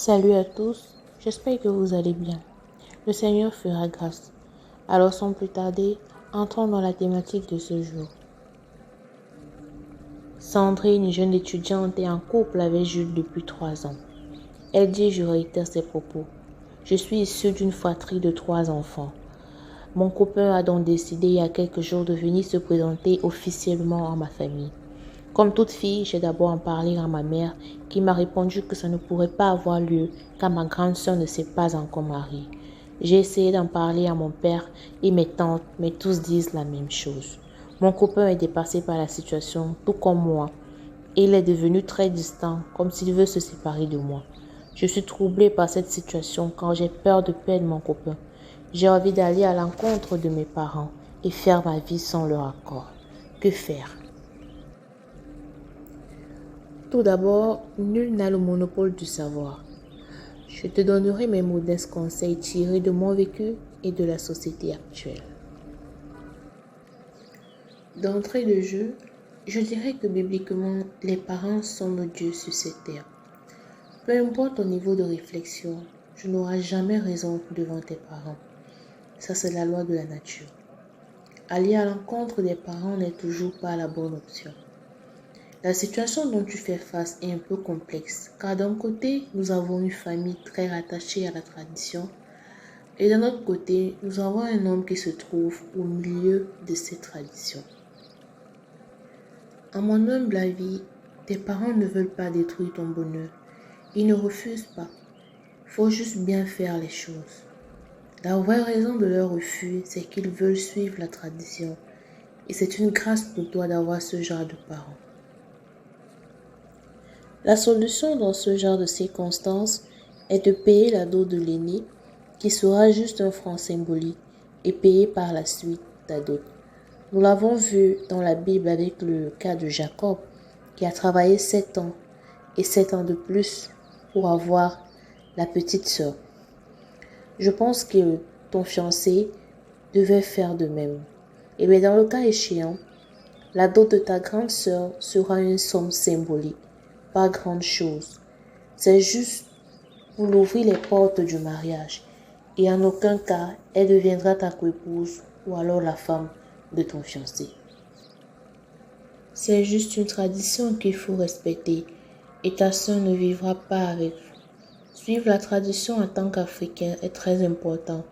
Salut à tous, j'espère que vous allez bien. Le Seigneur fera grâce. Alors sans plus tarder, entrons dans la thématique de ce jour. Sandrine, jeune étudiante, est en couple avec Jules depuis 3 ans. Elle dit, je réitère ses propos. Je suis issue d'une fratrie de 3 enfants. Mon copain a donc décidé il y a quelques jours de venir se présenter officiellement à ma famille. Comme toute fille, j'ai d'abord en parlé à ma mère qui m'a répondu que ça ne pourrait pas avoir lieu car ma grande sœur ne s'est pas encore mariée. J'ai essayé d'en parler à mon père et mes tantes, mais tous disent la même chose. Mon copain est dépassé par la situation, tout comme moi, et il est devenu très distant, comme s'il veut se séparer de moi. Je suis troublée par cette situation car j'ai peur de perdre mon copain. J'ai envie d'aller à l'encontre de mes parents et faire ma vie sans leur accord. Que faire? Tout d'abord, nul n'a le monopole du savoir. Je te donnerai mes modestes conseils tirés de mon vécu et de la société actuelle. D'entrée de jeu, je dirais que bibliquement, les parents sont nos dieux sur cette terre. Peu importe ton niveau de réflexion, tu n'auras jamais raison devant tes parents. Ça, c'est la loi de la nature. Aller à l'encontre des parents n'est toujours pas la bonne option. La situation dont tu fais face est un peu complexe, car d'un côté, nous avons une famille très rattachée à la tradition, et d'un autre côté, nous avons un homme qui se trouve au milieu de ces traditions. À mon humble avis, tes parents ne veulent pas détruire ton bonheur. Ils ne refusent pas. Il faut juste bien faire les choses. La vraie raison de leur refus, c'est qu'ils veulent suivre la tradition. Et c'est une grâce pour toi d'avoir ce genre de parents. La solution dans ce genre de circonstances est de payer la dot de l'aîné, qui sera juste un franc symbolique, et payer par la suite ta dot. Nous l'avons vu dans la Bible avec le cas de Jacob, qui a travaillé 7 ans et 7 ans de plus pour avoir la petite sœur. Je pense que ton fiancé devait faire de même. Et bien dans le cas échéant, la dot de ta grande sœur sera une somme symbolique, pas grande chose. C'est juste pour ouvrir les portes du mariage. Et en aucun cas, elle deviendra ta coépouse ou alors la femme de ton fiancé. C'est juste une tradition qu'il faut respecter et ta sœur ne vivra pas avec vous. Suivre la tradition en tant qu'Africain est très important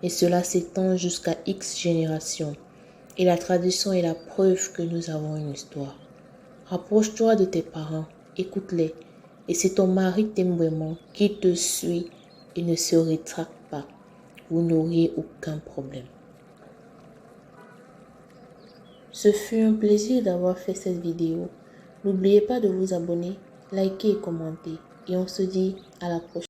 et cela s'étend jusqu'à X générations. Et la tradition est la preuve que nous avons une histoire. Rapproche-toi de tes parents, écoute-les. Et si ton mari t'aime vraiment, qu'il te suit et ne se rétracte pas, vous n'auriez aucun problème. Ce fut un plaisir d'avoir fait cette vidéo. N'oubliez pas de vous abonner, liker et commenter. Et on se dit à la prochaine.